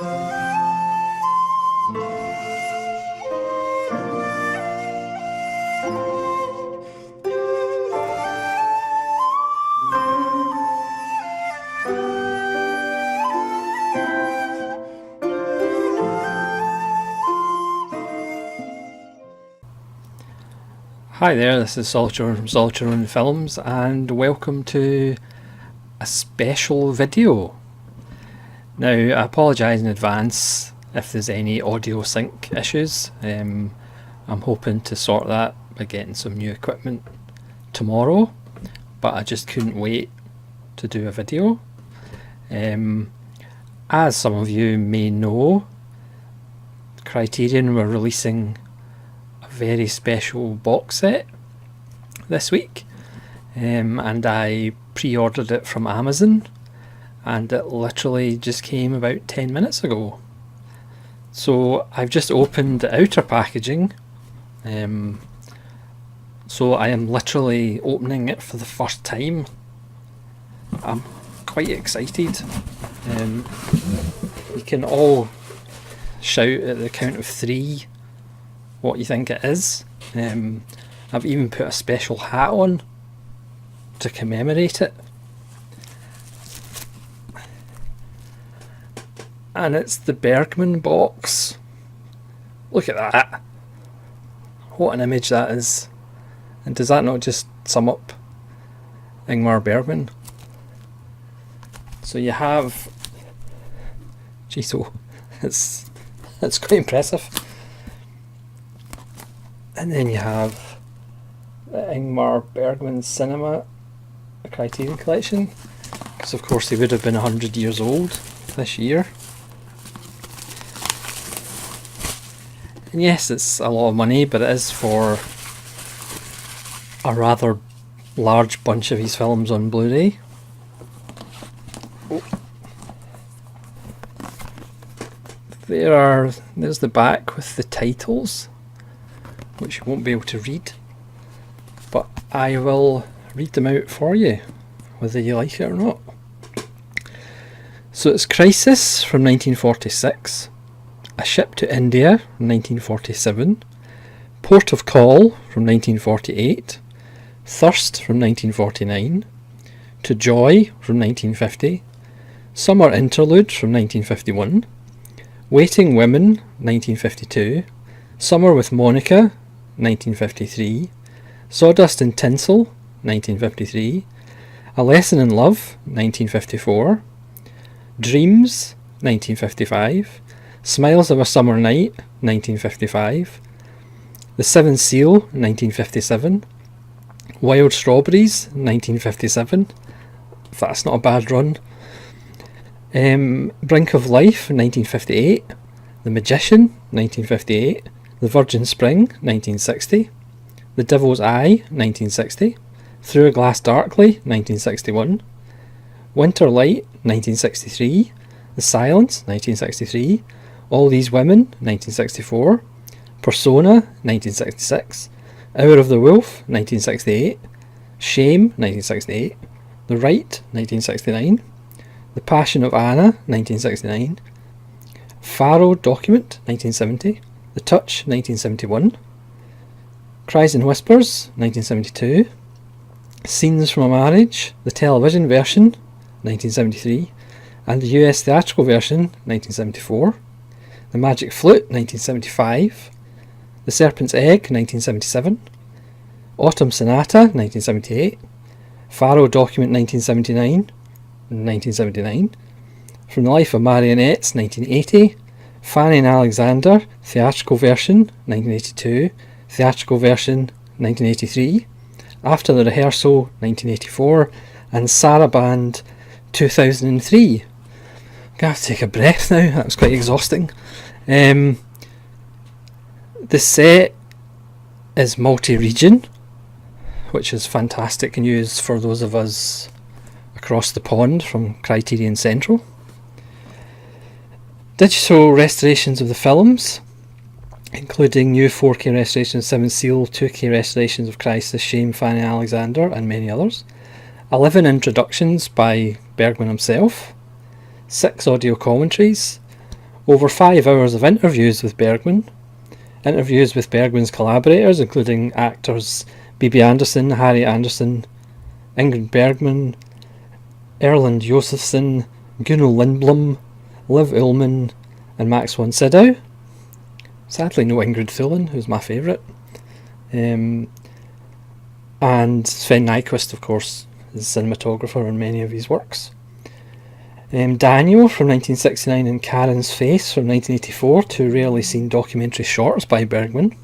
Hi there, this is Solitaire from Solitaire Films, and welcome to a special video. Now, I apologise in advance if there's any audio sync issues. I'm hoping to sort that by getting some new equipment tomorrow, but I just couldn't wait to do a video. As some of you may know, Criterion were releasing very special box set this week, and I pre-ordered it from Amazon, and it literally just came about 10 minutes ago. So I've just opened the outer packaging, so I am literally opening it for the first time. I'm quite excited. You can all shout at the count of 3 what you think it is. I've even put a special hat on to commemorate it, and it's the Bergman box. Look at that, what an image that is. And does that not just sum up Ingmar Bergman? So you have, geez, oh, it's quite impressive. And then you have the Ingmar Bergman Cinema, a Criterion collection, because of course they would have been 100 years old this year. And yes, it's a lot of money, but it is for a rather large bunch of his films on Blu-ray. Oh. There's the back with the titles, which you won't be able to read, but I will read them out for you, whether you like it or not. So it's Crisis from 1946, A Ship to India from 1947, Port of Call from 1948, Thirst from 1949, To Joy from 1950, Summer Interlude from 1951, Waiting Women 1952, Summer with Monica 1953, Sawdust and Tinsel 1953, A Lesson in Love 1954, Dreams 1955, Smiles of a Summer Night 1955, The Seventh Seal 1957, Wild Strawberries 1957, if that's not a bad run, Brink of Life 1958, The Magician 1958, The Virgin Spring 1960, The Devil's Eye 1960, Through a Glass Darkly 1961, Winter Light 1963, The Silence 1963, All These Women 1964, Persona 1966, Hour of the Wolf 1968, Shame 1968, The Right 1969, The Passion of Anna 1969, Faro Document 1970, The Touch 1971, Cries and Whispers 1972, Scenes from a Marriage, the television version 1973, and the US theatrical version 1974, The Magic Flute 1975, The Serpent's Egg 1977, Autumn Sonata 1978, Faro Document 1979, From the Life of Marionettes 1980, Fanny and Alexander, theatrical version 1982, theatrical version 1983, After the Rehearsal 1984, and Saraband 2003. I'm going to have to take a breath now, that was quite exhausting. The set is multi-region, which is fantastic news for those of us across the pond from Criterion Central. Digital restorations of the films, including new 4K restorations of Seventh Seal, 2K restorations of Crisis, Shame, Fanny Alexander, and many others. 11 introductions by Bergman himself, 6 audio commentaries, Over 5 hours of interviews with Bergman. Interviews with Bergman's collaborators, including actors Bibi Andersson, Harry Andersson, Ingrid Bergman, Erland Josephson, Guno Lindblom, Liv Ullmann, and Max von Sydow. Sadly, no Ingrid Thulin, who's my favourite. And Sven Nykvist, of course, is cinematographer on many of his works. Daniel from 1969 and Karen's Face from 1984, two rarely seen documentary shorts by Bergman.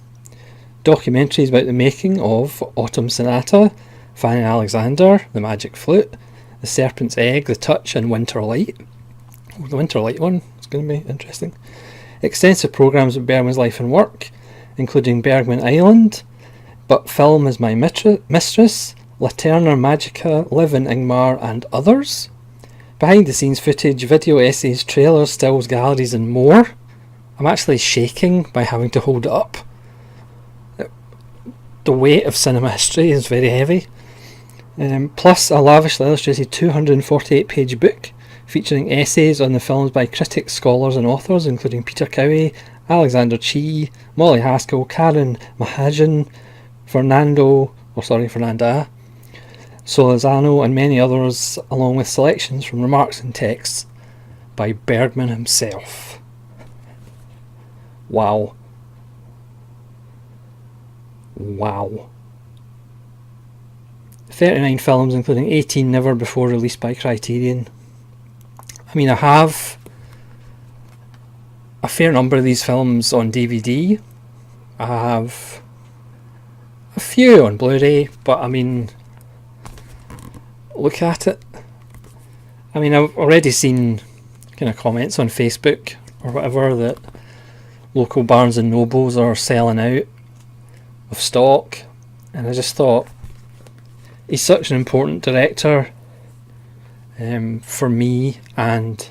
Documentaries about the making of Autumn Sonata, Fanny Alexander, The Magic Flute, The Serpent's Egg, The Touch, and Winter Light. The Winter Light one is going to be interesting. Extensive programmes of Bergman's life and work, including Bergman Island, But Film Is My Mistress, Laterna Magica, Live in Ingmar, and others. Behind the scenes footage, video essays, trailers, stills, galleries, and more. I'm actually shaking by having to hold it up. The weight of cinema history is very heavy. Plus a lavishly illustrated 248-page book featuring essays on the films by critics, scholars and authors, including Peter Cowie, Alexander Chee, Molly Haskell, Karen Mahajan, Fernanda Solizano, and many others, along with selections from remarks and texts by Bergman himself. Wow. 39 films, including 18 never before released by Criterion. I mean, I have a fair number of these films on DVD. I have a few on Blu-ray, but I mean, look at it. I mean, I've already seen kind of comments on Facebook or whatever that local Barnes and Nobles are selling out of stock, and I just thought, he's such an important director for me, and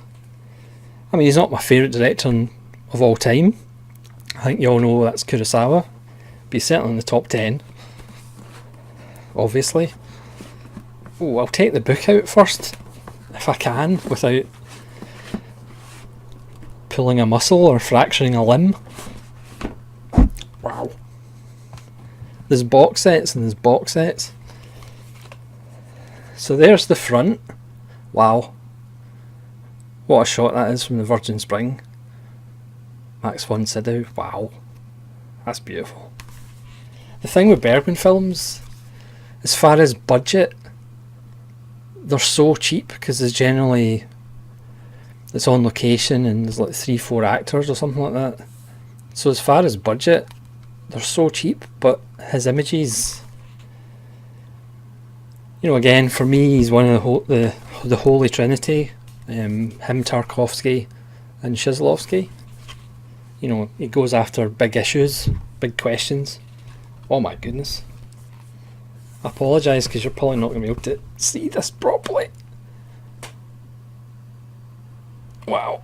I mean, he's not my favourite director of all time. I think you all know that's Kurosawa, but he's certainly in the top 10, obviously. Oh, I'll take the book out first, if I can, without pulling a muscle or fracturing a limb. Wow. There's box sets and there's box sets. So there's the front. Wow. What a shot that is from the Virgin Spring. Max von Sydow. Wow. That's beautiful. The thing with Bergman films, as far as budget, they're so cheap because there's generally, it's on location and there's like 3-4 actors or something like that. So as far as budget, they're so cheap, but his images, you know, again, for me, he's one of the Holy Trinity. Him, Tarkovsky, and Shizlovsky. You know, he goes after big issues, big questions. Oh my goodness. I apologise because you're probably not going to be able to see this properly. Wow.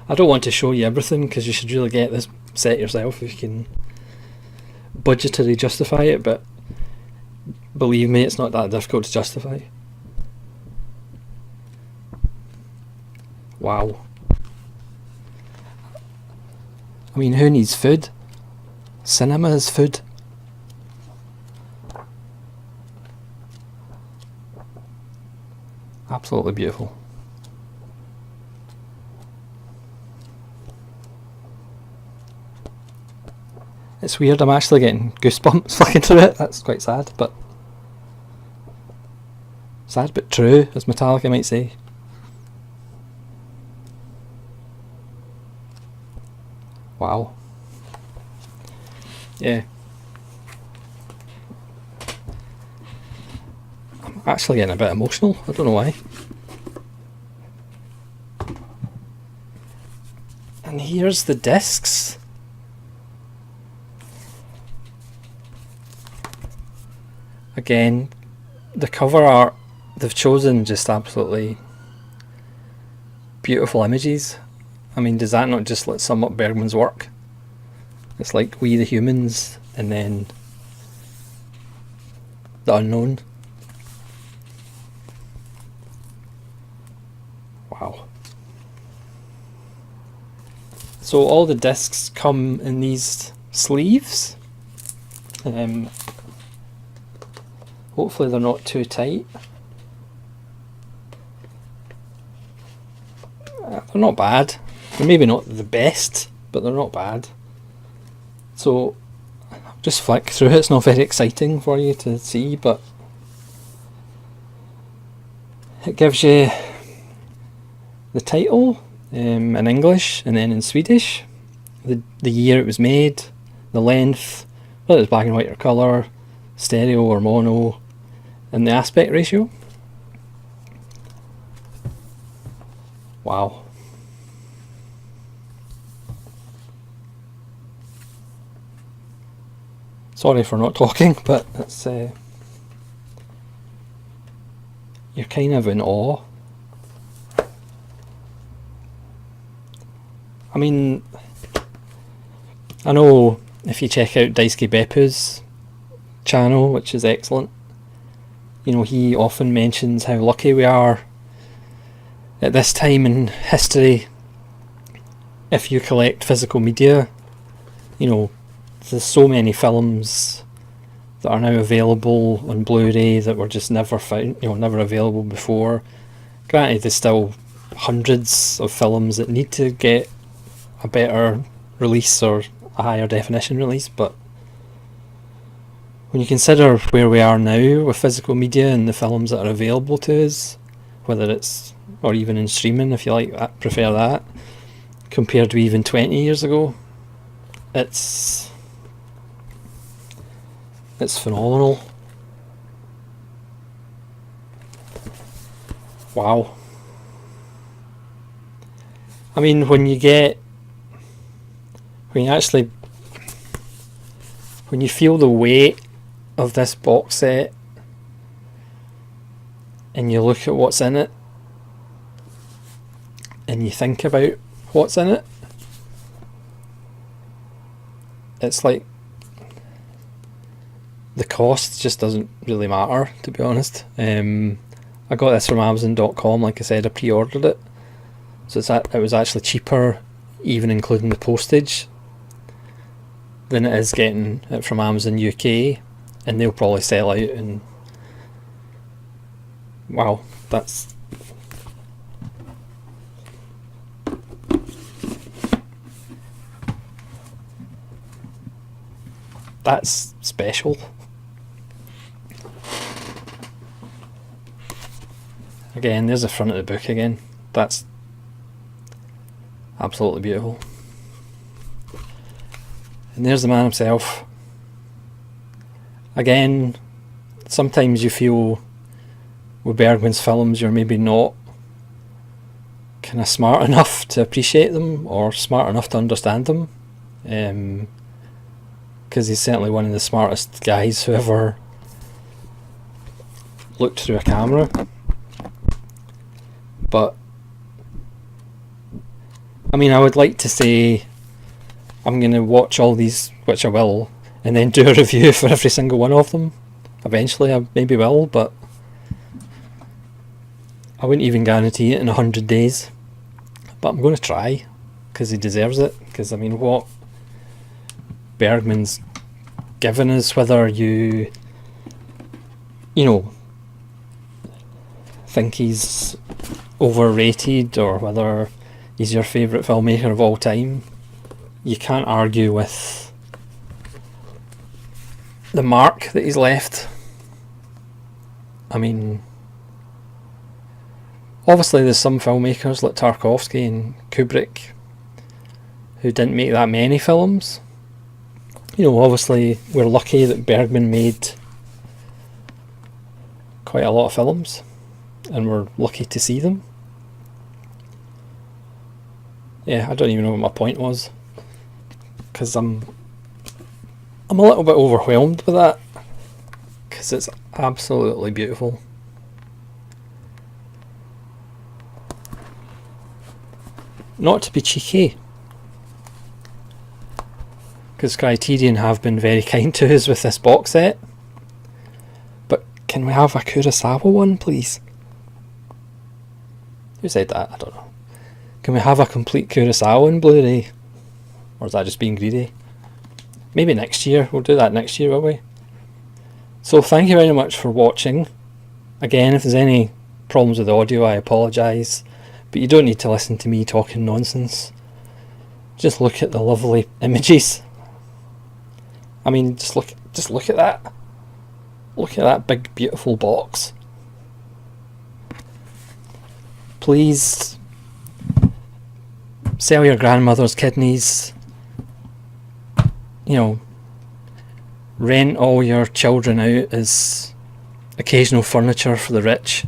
I don't want to show you everything because you should really get this set yourself if you can budgetary justify it, but believe me, it's not that difficult to justify. Wow. I mean, who needs food? Cinema is food. Absolutely beautiful. It's weird, I'm actually getting goosebumps looking through it. That's quite sad, but sad but true, as Metallica might say. Wow. Yeah. I'm actually getting a bit emotional, I don't know why. And here's the discs. Again, the cover art, they've chosen just absolutely beautiful images. I mean, does that not just sum up Bergman's work? It's like We the Humans and then The Unknown. Wow. So all the discs come in these sleeves. Hopefully they're not too tight. They're not bad. They're maybe not the best, but they're not bad. So I'll just flick through it. It's not very exciting for you to see, but it gives you the title in English and then in Swedish, the year it was made, the length, whether it's black and white or colour, stereo or mono, and the aspect ratio. Wow. Sorry for not talking, but it's you're kind of in awe. I mean, I know if you check out Daisuke Beppu's channel, which is excellent, you know, he often mentions how lucky we are at this time in history if you collect physical media. You know, there's so many films that are now available on Blu-ray that were just never found, you know, never available before. Granted, there's still hundreds of films that need to get a better release or a higher definition release, but when you consider where we are now with physical media and the films that are available to us, whether it's, or even in streaming if you like, prefer that, compared to even 20 years ago, it's phenomenal. Wow. I mean, when you feel the weight of this box set and you look at what's in it and you think about what's in it, it's like the cost just doesn't really matter, to be honest. I got this from Amazon.com, like I said, I pre-ordered it, so it was actually cheaper, even including the postage, than it is getting it from Amazon UK, and they'll probably sell out and wow, that's special. Again, there's the front of the book again. That's absolutely beautiful. And there's the man himself. Again, sometimes you feel with Bergman's films you're maybe not kind of smart enough to appreciate them or smart enough to understand them, because he's certainly one of the smartest guys who ever looked through a camera. But I mean, I would like to say I'm going to watch all these, which I will, and then do a review for every single one of them. Eventually I maybe will, but I wouldn't even guarantee it in 100 days. But I'm going to try, because he deserves it. Because I mean, what Bergman's given us, whether you know, think he's overrated or whether he's your favourite filmmaker of all time, you can't argue with the mark that he's left. I mean, obviously there's some filmmakers like Tarkovsky and Kubrick who didn't make that many films. You know, obviously we're lucky that Bergman made quite a lot of films, and we're lucky to see them. Yeah, I don't even know what my point was, because I'm a little bit overwhelmed with that, because it's absolutely beautiful. Not to be cheeky, because Criterion have been very kind to us with this box set, but can we have a Kurosawa one, please? Who said that? I don't know. Can we have a complete Kurosawa on Blu-ray? Or is that just being greedy? Maybe next year. We'll do that next year, will we? So thank you very much for watching. Again, if there's any problems with the audio, I apologise. But you don't need to listen to me talking nonsense. Just look at the lovely images. I mean, just look at that. Look at that big, beautiful box. Please sell your grandmother's kidneys. You know, rent all your children out as occasional furniture for the rich,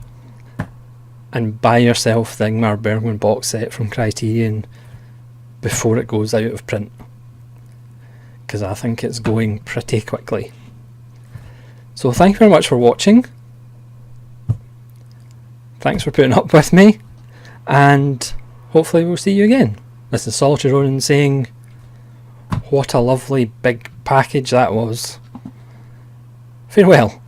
and buy yourself the Ingmar Bergman box set from Criterion before it goes out of print, because I think it's going pretty quickly. So thank you very much for watching. Thanks for putting up with me, and hopefully we'll see you again. This is Solitary Ronin saying, what a lovely big package that was. Farewell.